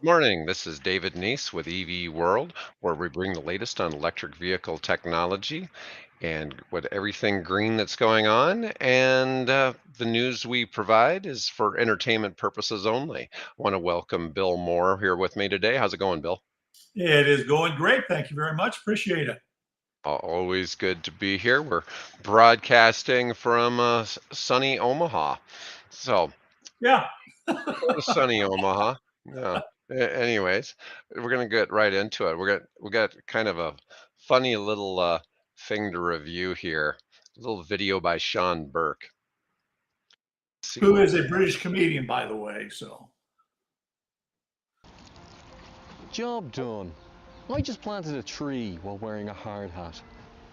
Morning. This is David Neese with EV World, where we bring the latest on electric vehicle technology and with everything green that's going on. And the news we provide is for entertainment purposes only. I want to welcome Bill Moore here with me today. How's it going, Bill? It is going great. Thank you very much. Appreciate it. Always good to be here. We're broadcasting from sunny Omaha. So, Yeah. sunny Omaha. Yeah. Anyways, we're gonna get right into it. We got kind of a funny little thing to review here. A little video by Sean Burke. See Who what is a British comedian, by the way. So, Job done. I just planted a tree while wearing a hard hat.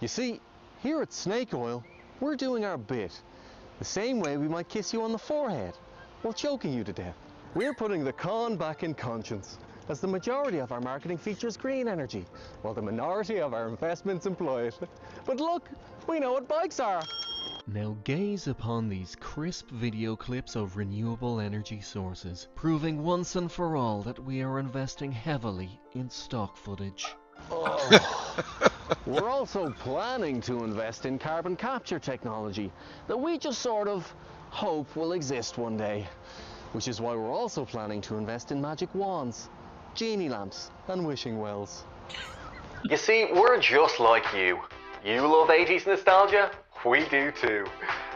You see, here at Snake Oil, we're doing our bit. The same way we might kiss you on the forehead, or choking you to death. We're putting the con back in conscience, as the majority of our marketing features green energy, while the minority of our investments employ it. But look, we know what bikes are. Now gaze upon these crisp video clips of renewable energy sources, proving once and for all that we are investing heavily in stock footage. Oh. We're also planning to invest in carbon capture technology that we just sort of hope will exist one day. Which is why we're also planning to invest in magic wands, genie lamps, and wishing wells. You see, we're just like you. You love 80s nostalgia? We do too.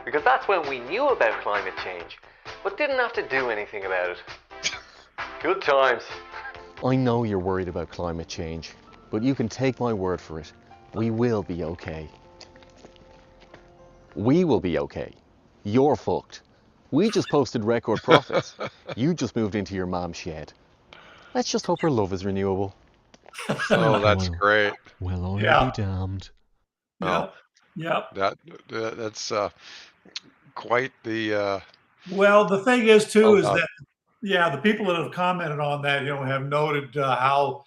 Because that's when we knew about climate change, but didn't have to do anything about it. Good times. I know you're worried about climate change, but you can take my word for it. We will be okay. We will be okay. You're fucked. We just posted record profits. You just moved into your mom's shed. Let's just hope her love is renewable. Oh, that's great. Well, I'll yeah, be damned. Oh, yeah, yeah. that's quite the Well, the thing is, too, well is done. that, yeah, the people that have commented on that, have noted how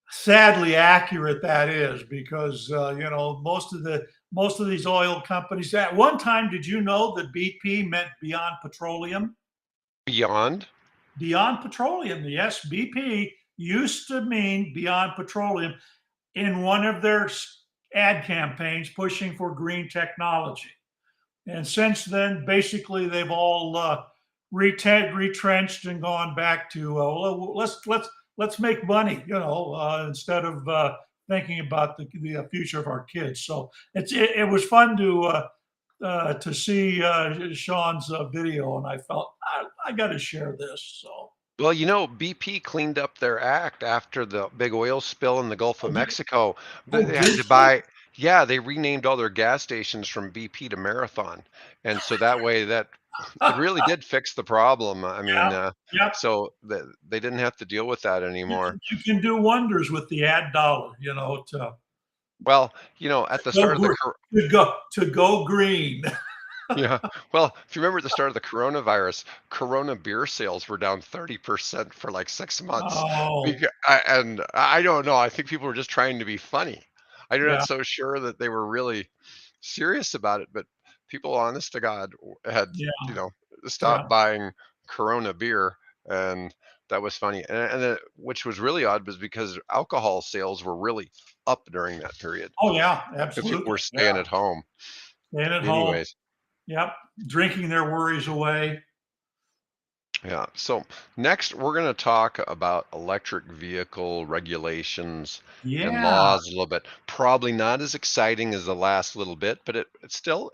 sadly accurate that is because, most of these oil companies. At one time, did you know that BP meant Beyond Petroleum? Beyond. Beyond Petroleum. Yes, BP used to mean Beyond Petroleum in one of their ad campaigns pushing for green technology. And since then, basically, they've all retrenched and gone back to let's make money, instead of thinking about the future of our kids. So it was fun to see Sean's video, and I felt I got to share this. So, Well, BP cleaned up their act after the big oil spill in the Gulf of oh, did, Mexico. oh, They had did to they? buy, yeah, they renamed all their gas stations from BP to Marathon. And so that way that it really did fix the problem. I mean, Yeah, yep. so they didn't have to deal with that anymore. You can do wonders with the ad dollar, Well, at the start of the to go green. yeah. Well, if you remember at the start of the coronavirus, Corona beer sales were down 30% for like 6 months. Oh, And I don't know. I think people were just trying to be funny. I'm not yeah, so sure that they were really serious about it, but people, honest to God, had, yeah, you know, yeah. stopped buying Corona beer. And that was funny. Which was really odd was because alcohol sales were really up during that period Oh, yeah, because people absolutely. were staying Yeah, at home. staying at home. Anyways. Yep, drinking their worries away. Yeah. So next, we're going to talk about electric vehicle regulations and Yeah. laws a little bit. Probably not as exciting as the last little bit, but it's still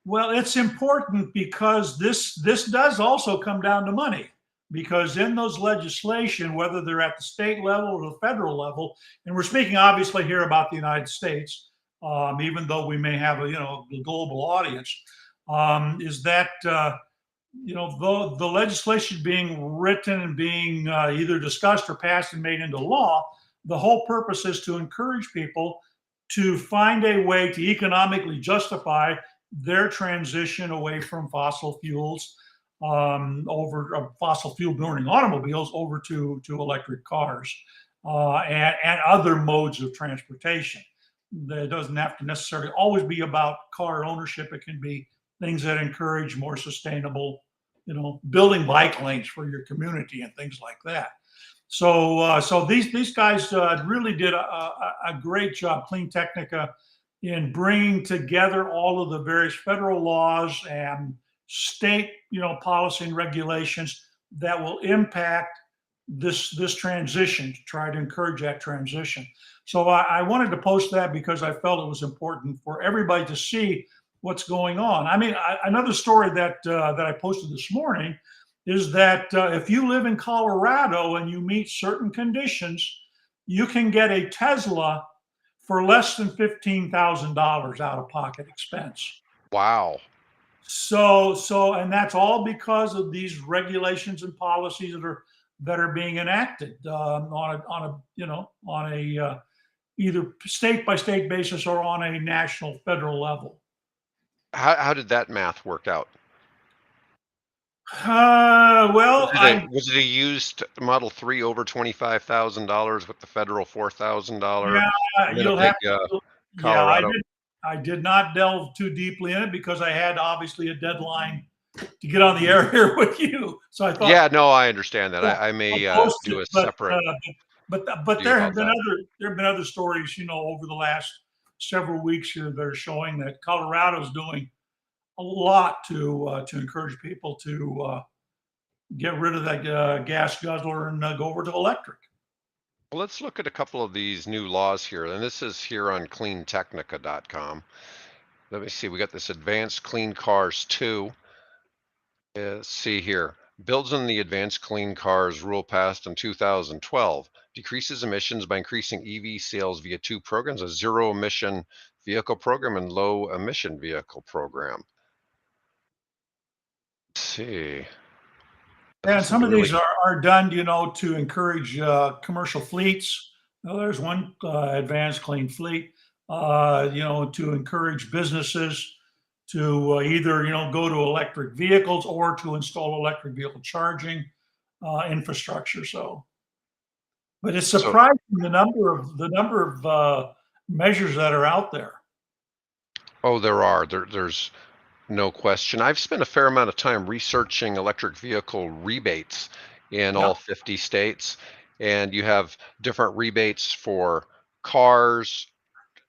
Well, it's important because this does also come down to money. Because in those legislation, whether they're at the state level or the federal level, and we're speaking obviously here about the United States, even though we may have a global audience, is that the legislation being written and being either discussed or passed and made into law, the whole purpose is to encourage people to find a way to economically justify their transition away from fossil fuels, over fossil fuel burning automobiles over to electric cars, and other modes of transportation. It doesn't have to necessarily always be about car ownership. It can be things that encourage more sustainable building bike lanes for your community and things like that. So these guys really did a great job, Clean Technica, in bringing together all of the various federal laws and state, policy and regulations that will impact this transition, to try to encourage that transition. So I wanted to post that because I felt it was important for everybody to see what's going on. I mean, another story that I posted this morning is that if you live in Colorado and you meet certain conditions, you can get a Tesla for less than $15,000 out of pocket expense. Wow. And that's all because of these regulations and policies that are being enacted on a either state by state basis or on a national federal level. How did that math work out? Well, Was it a used Model 3 over $25,000 with the federal $4,000 yeah, and then a you'll big have to. Yeah, Colorado? I did not delve too deeply in it because I had obviously a deadline to get on the air here with you. So I thought, Yeah, no, I understand that. yeah, I I'll may post do it, a separate but video about that. there have been other stories, over the last several weeks here that are showing that Colorado is doing a lot to encourage people to get rid of that gas guzzler and go over to electric. Well, let's look at a couple of these new laws here, and this is here on cleantechnica.com. Let me see. We got this Advanced Clean Cars 2. Let's see here. Builds on the Advanced Clean Cars rule passed in 2012. Decreases emissions by increasing EV sales via two programs: a zero emission vehicle program and low emission vehicle program. Let's see. And This is some of really these are done, to encourage commercial fleets. There's one advanced clean fleet, to encourage businesses to either, go to electric vehicles or to install electric vehicle charging infrastructure. But it's so. surprising the number of measures that are out there. Oh, there are. There's no question. I've spent a fair amount of time researching electric vehicle rebates in Yeah, all 50 states, and you have different rebates for cars,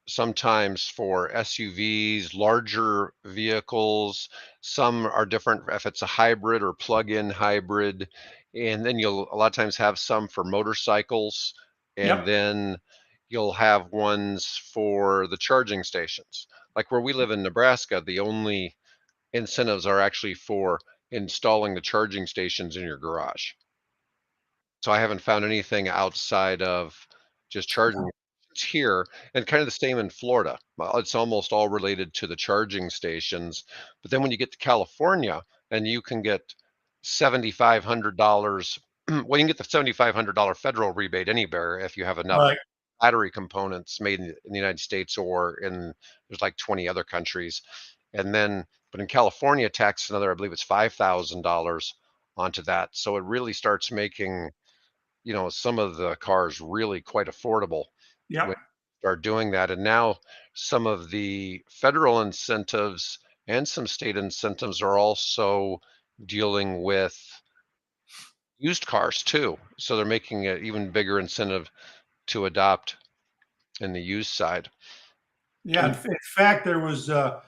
sometimes for SUVs, larger vehicles. Some are different if it's a hybrid or plug-in hybrid. And then you'll a lot of times have some for motorcycles, and yep, then you'll have ones for the charging stations. Like where we live in Nebraska, the only incentives are actually for installing the charging stations in your garage. So I haven't found anything outside of just charging here, and kind of the same in Florida. Well, it's almost all related to the charging stations. But then when you get to California and you can get $7,500, well, you can get the $7,500 federal rebate anywhere if you have enough right. battery components made in the United States or in there's like 20 other countries. And then, but in California, tax another, I believe it's $5,000 onto that. So it really starts making some of the cars really quite affordable when Yep. you start doing that. And now some of the federal incentives and some state incentives are also dealing with used cars too. So they're making an even bigger incentive to adopt in the used side. Yeah. And In fact, there was a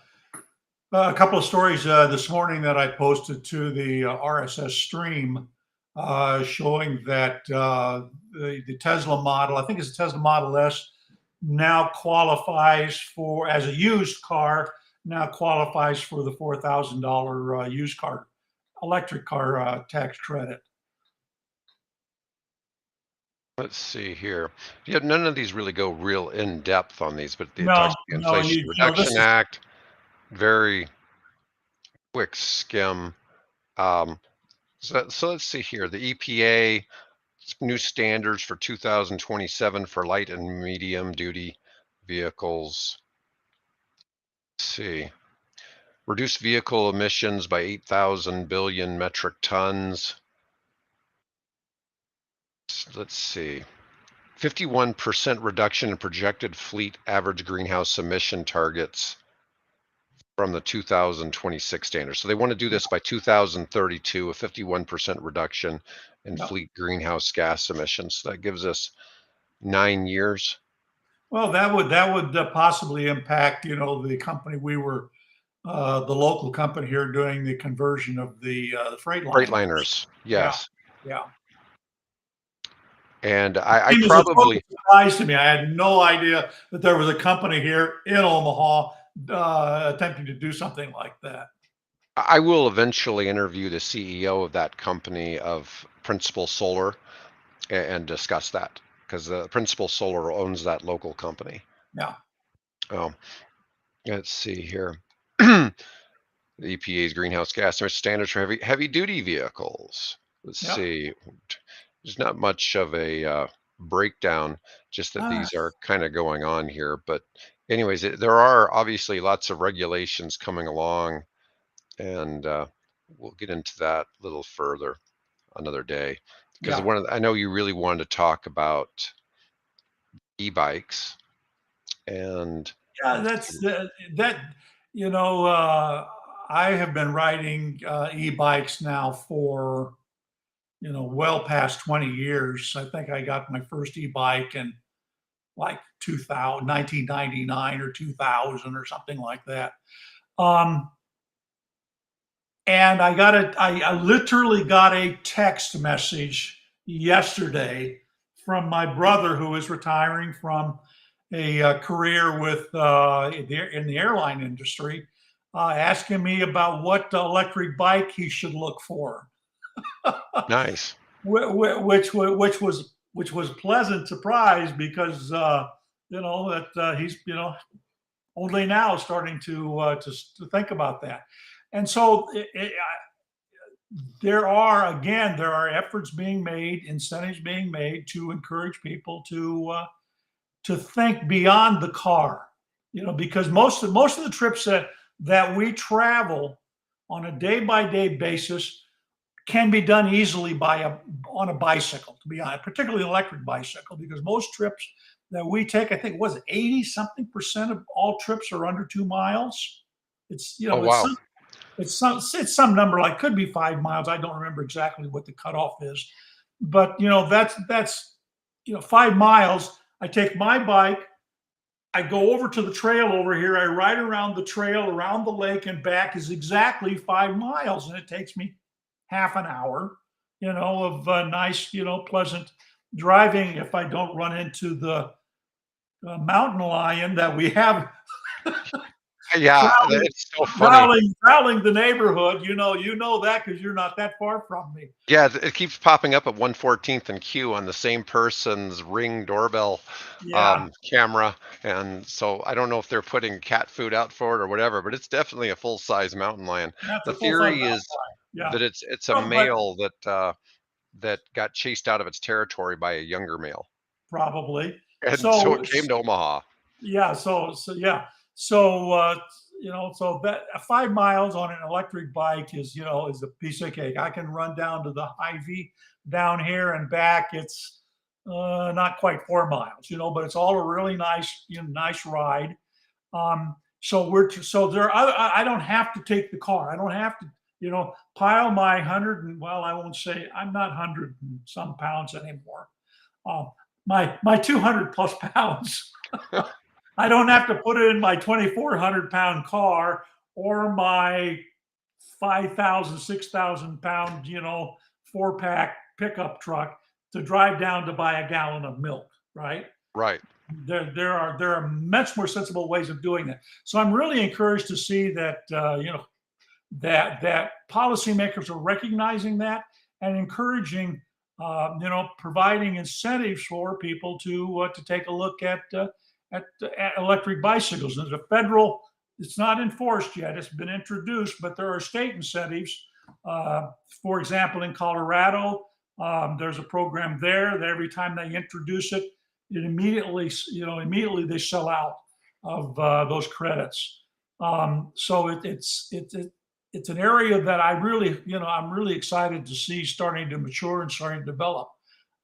couple of stories this morning that I posted to the RSS stream showing that the Tesla model, I think it's a Tesla Model S, now qualifies for, as a used car, now qualifies for the $4,000 used car, electric car tax credit. let's see here. Yeah, none of these really go real in depth on these, but it No, talks about the no, Inflation this Reduction is, Act, very quick skim. Um, so let's see here. The EPA new standards for 2027 for light and medium duty vehicles. Let's see. Reduce vehicle emissions by 8,000 billion metric tons. Let's see. 51% reduction in projected fleet average greenhouse emission targets. from the 2026 standards. So they want to do this by 2032, a 51% reduction in Yeah. fleet greenhouse gas emissions. That gives us 9 years. Well, that would possibly impact, the company we were, the local company here doing the conversion of the freight liners. Freightliners, Yeah, yes. yeah. And It I came as a total probably, surprise to me. I had no idea that there was a company here in Omaha attempting to do something like that. I will eventually interview the CEO of that company of Principal Solar and discuss that because the Principal Solar owns that local company. Yeah, Um, let's see here. The EPA's greenhouse gas emission standards for heavy duty vehicles. Let's yeah. see. There's not much of a breakdown, just that Ah, these are kind of going on here. But anyways, there are obviously lots of regulations coming along, and we'll get into that a little further another day. Because yeah, I know you really wanted to talk about e-bikes and yeah. That. You know, I have been riding e-bikes now for well past 20 years. I think I got my first e-bike in like 2000, 1999 or 2000 or something like that. Um, and I literally got a text message yesterday from my brother who is retiring from a career with in the airline industry, asking me about what electric bike he should look for. nice. Which was pleasant surprise because that he's only now starting to think about that, and so there are efforts being made, incentives being made to encourage people to think beyond the car, because most of the trips that we travel on a day by day basis can be done easily on a bicycle, to be honest, particularly an electric bicycle, because most trips that we take, I think, was 80 something percent of all trips are under 2 miles. It's Oh, it's wow. some number, like could be 5 miles. I don't remember exactly what the cutoff is, but that's 5 miles. I take my bike, I go over to the trail over here, I ride around the trail around the lake and back is exactly 5 miles, and it takes me half an hour, of nice, pleasant driving if I don't run into the mountain lion that we have Yeah, prowling, it's so funny. prowling the neighborhood. You know that because you're not that far from me. Yeah, it keeps popping up at 114th and Q on the same person's Ring doorbell Yeah, camera. And so I don't know if they're putting cat food out for it or whatever, but it's definitely a full-size mountain lion. that's The a full size theory is mountain lion. Yeah, that it's a but male that got chased out of its territory by a younger male. probably. And so So it came to Omaha. yeah, yeah, so so that 5 miles on an electric bike is a piece of cake. I can run down to the Hy-Vee down here and back. It's not quite 4 miles, but it's all a really nice ride. So I don't have to take the car. I don't have to pile my hundred and well, I won't say I'm not 100 and some pounds anymore. Um, my 200 plus pounds. I don't have to put it in my 2,400 pound car or my 5,000, 6,000 pound, 4-pack pickup truck to drive down to buy a gallon of milk, right? Right. There are much more sensible ways of doing that. So I'm really encouraged to see that that policymakers are recognizing that and encouraging, providing incentives for people to take a look at electric bicycles. There's a federal, it's not enforced yet, it's been introduced, but there are state incentives. For example, in Colorado, there's a program there that every time they introduce it, immediately they sell out of those credits. So it's an area that I'm really excited to see starting to mature and starting to develop.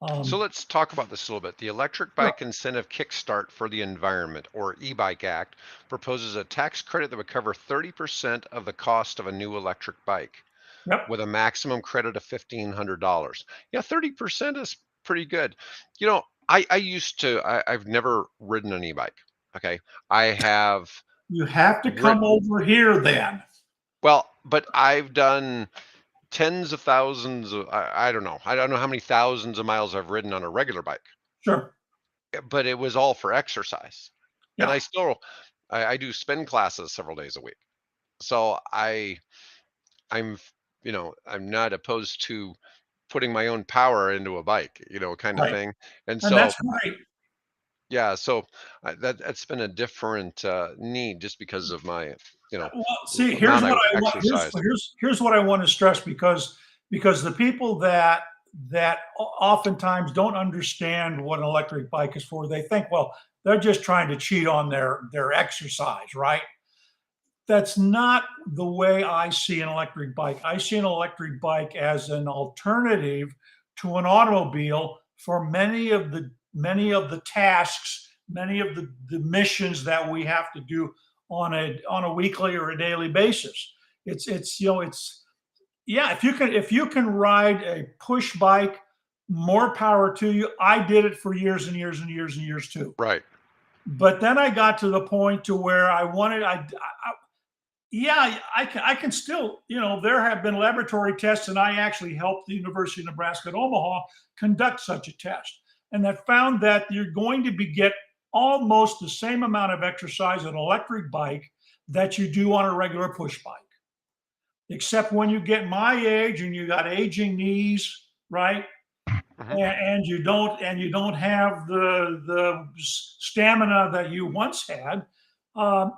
So Um, let's talk about this a little bit. The Electric sure. Bike Incentive Kickstart for the Environment, or E-Bike Act, proposes a tax credit that would cover 30% of the cost of a new electric bike, Yep. with a maximum credit of $1,500. Yeah, 30% is pretty good. You know, I've never ridden an e-bike. Okay. I have, You have to rid, come over here then. well, but I've done tens of thousands of, I don't know. I don't know how many thousands of miles I've ridden on a regular bike, Sure. but it was all for exercise. And Yeah. I do spin classes several days a week. So I'm, I'm not opposed to putting my own power into a bike, kind of Right. thing. And And so, that's great. yeah, so that's been a different need just because of my, you know, Well, see, here's amount what I I want. exercise. Here's what I want to stress, because the people that oftentimes don't understand what an electric bike is for, they think, well, they're just trying to cheat on their exercise, right? That's not the way I see an electric bike. I see an electric bike as an alternative to an automobile for many of the tasks, many of the missions that we have to do on a weekly or a daily basis. It's yeah. If you can ride a push bike, more power to you. I did it for years and years and years and years too. Right. But then I got to the point to where I wanted I yeah, I can still, there have been laboratory tests, and I actually helped the University of Nebraska at Omaha conduct such a test, and that found that you're going to get almost the same amount of exercise on an electric bike that you do on a regular push bike, except when you get my age and you got aging knees, right? Hmm. And you don't have the stamina that you once had. Um,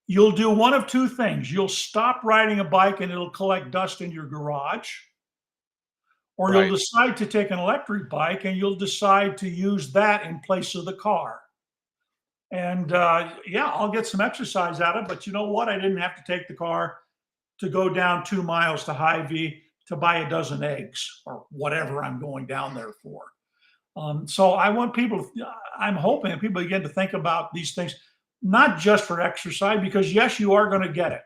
You'll do one of two things. You'll stop riding a bike and it'll collect dust in your garage, or you'll Right. decide to take an electric bike and you'll decide to use that in place of the car. And yeah, I'll get some exercise out of it. But you know what? I didn't have to take the car to go down 2 miles to Hy-Vee to buy a dozen eggs or whatever I'm going down there for. So I want people, I'm hoping people begin to think about these things, not just for exercise, because yes, you are going to get it,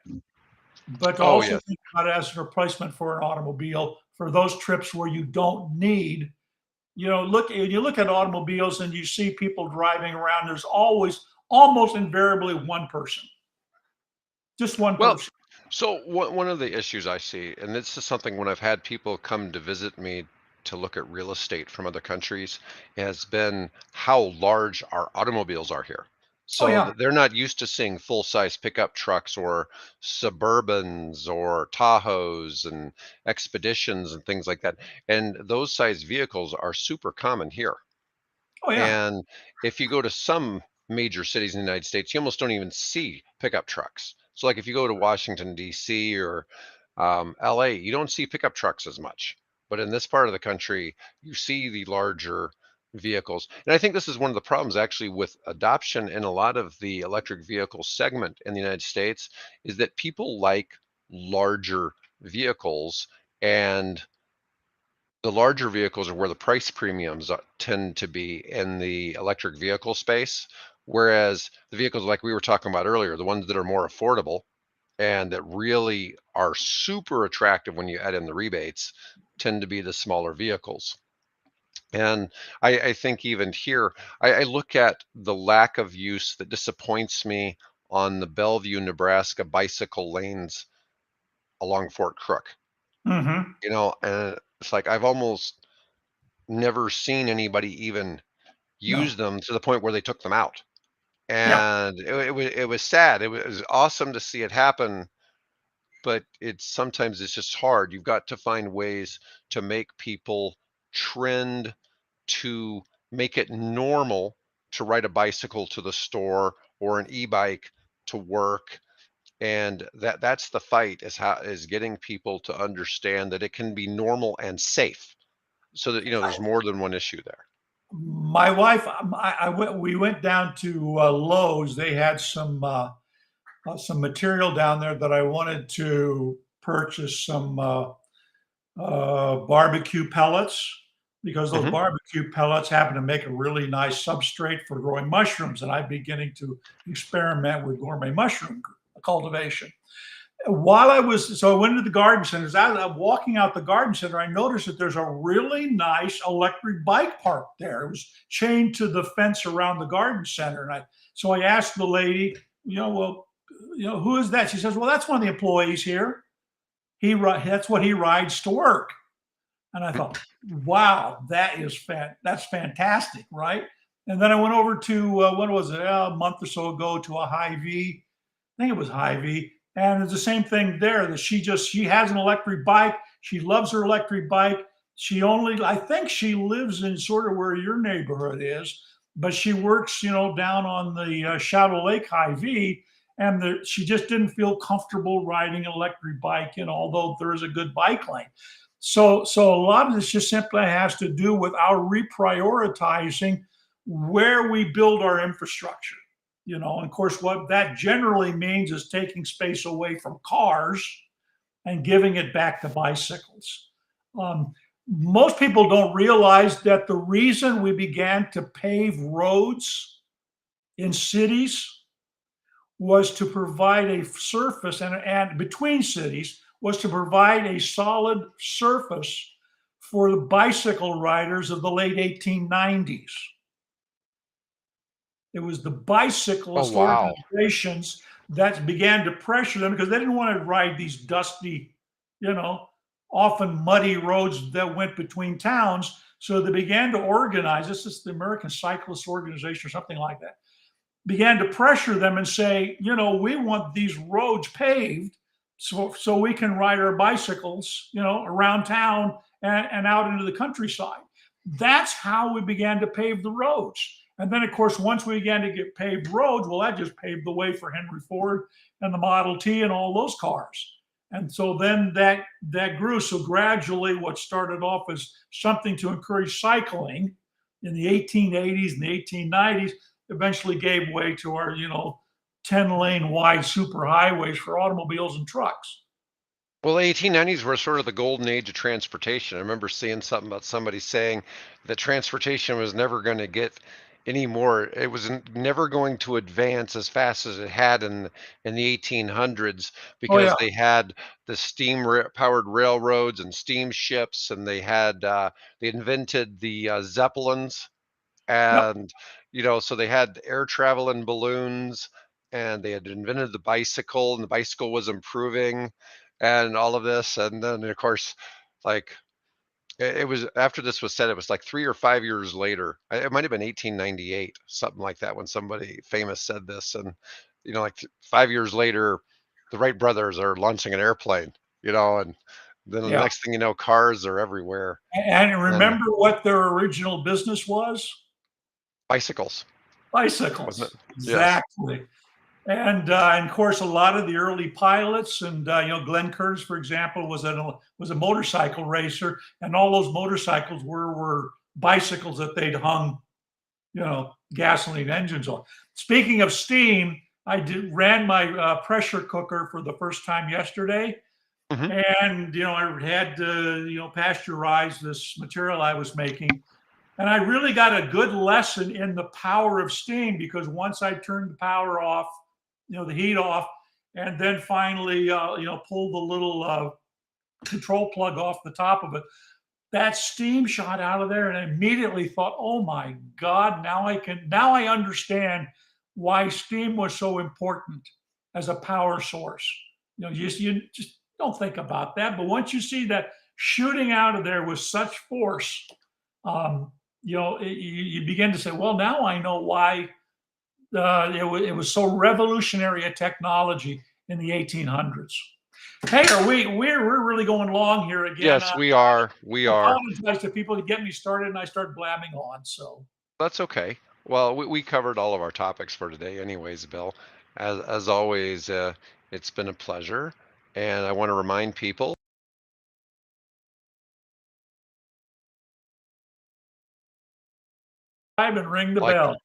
but to Oh, also yes. think about it as a replacement for an automobile for those trips where you don't need, you look at automobiles and you see people driving around, there's always, almost invariably, one person, just one Well, person. so one of the issues I see, and this is something when I've had people come to visit me to look at real estate from other countries, has been how large our automobiles are here. Oh, So yeah. that they're not used to seeing full-size pickup trucks or Suburbans or Tahoes and Expeditions and things like that. And those size vehicles are super common here. Oh, yeah. And if you go to some major cities in the United States, you almost don't even see pickup trucks. So, like if you go to Washington, D.C. or LA, you don't see pickup trucks as much. But in this part of the country, you see the larger vehicles. And I think this is one of the problems actually with adoption in a lot of the electric vehicle segment in the United States is that people like larger vehicles, and the larger vehicles are where the price premiums tend to be in the electric vehicle space, whereas the vehicles like we were talking about earlier, the ones that are more affordable and that really are super attractive when you add in the rebates, tend to be the smaller vehicles. And I think even here, I look at the lack of use that disappoints me on the Bellevue, Nebraska bicycle lanes along Fort Crook. Hmm. And it's like I've almost never seen anybody even use No. them to the point where they took them out. Yeah. And it was sad. It was awesome to see it happen, but it's sometimes it's just hard. You've got to find ways to make people trend to make it normal to ride a bicycle to the store or an e-bike to work. And that's the fight, is getting people to understand that it can be normal and safe, so that there's more than one issue there. My wife, we went down to Lowe's. They had some material down there that I wanted to purchase, some barbecue pellets, because those Hmm. barbecue pellets happen to make a really nice substrate for growing mushrooms. And I'm beginning to experiment with gourmet mushroom cultivation. So I went into the garden center. As I was walking out the garden center, I noticed that there's a really nice electric bike parked there. It was chained to the fence around the garden center. So I asked the lady, well, who is that? She says, well, that's one of the employees here. That's what he rides to work. And I thought, wow, that's fantastic, right? And then I went over to what was it, a month or so ago, to a Hy-Vee. I think it was Hy-Vee, and it's the same thing there. That she has an electric bike. She loves her electric bike. I think she lives in sort of where your neighborhood is, but she works, down on the Shadow Lake Hy-Vee, and she just didn't feel comfortable riding an electric bike, although there is a good bike lane. So a lot of this just simply has to do with our reprioritizing where we build our infrastructure. And of course, what that generally means is taking space away from cars and giving it back to bicycles. Most people don't realize that the reason we began to pave roads in cities was to provide a surface, and between cities was to provide a solid surface for the bicycle riders of the late 1890s. It was the Oh, bicyclist wow. organizations that began to pressure them because they didn't want to ride these dusty, often muddy roads that went between towns. So they began to organize. This is the American Cyclist Organization or something like that. Began to pressure them and say, we want these roads paved so we can ride our bicycles, around town and out into the countryside. That's how we began to pave the roads. And then, of course, once we began to get paved roads, well, that just paved the way for Henry Ford and the Model T and all those cars. And so then that grew. So gradually, what started off as something to encourage cycling in the 1880s and the 1890s eventually gave way to our, 10-lane wide superhighways for automobiles and trucks. Well, the 1890s were sort of the golden age of transportation. I remember seeing something about somebody saying that transportation was never going to get any more. It was never going to advance as fast as it had in the 1800s Oh, yeah. because they had the powered railroads and steamships, and they invented the Zeppelins, Yep. and so they had air travel in balloons, and they had invented the bicycle, and the bicycle was improving, and all of this. And then of course, like, it was after this was said, it was like 3 or 5 years later. It might have been 1898, something like that, when somebody famous said this. And like 5 years later, the Wright brothers are launching an airplane, and then the Yeah. next thing you know, cars are everywhere. And And remember what their original business was? bicycles, wasn't Bicycles. it? Yes. Exactly. And of course, a lot of the early pilots, and Glenn Curtis, for example, was a motorcycle racer, and all those motorcycles were bicycles that they'd hung, gasoline engines on. Speaking of steam, ran my pressure cooker for the first time yesterday, Hmm. and I had to pasteurize this material I was making, and I really got a good lesson in the power of steam, because once I turned the power off, the heat off, and then finally, pulled the little control plug off the top of it, that steam shot out of there, and I immediately thought, oh my God, now I understand why steam was so important as a power source. You just don't think about that, but once you see that shooting out of there with such force, um, you begin to say, well, now I know why it was so revolutionary a technology in the 1800s. Hey, we're really going long here again. Yes, we are. We I are. apologize to people to get me started and I start blabbing on. So That's okay. Well, we covered all of our topics for today, anyways, Bill. As always, it's been a pleasure, and I want to remind people, subscribe and ring the like bell.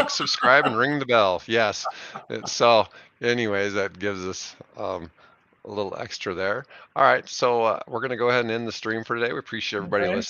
subscribe, and ring the bell. Yes. So, anyways, that gives us a little extra there. All right, so we're gonna go ahead and end the stream for today. We appreciate everybody Okay. listening.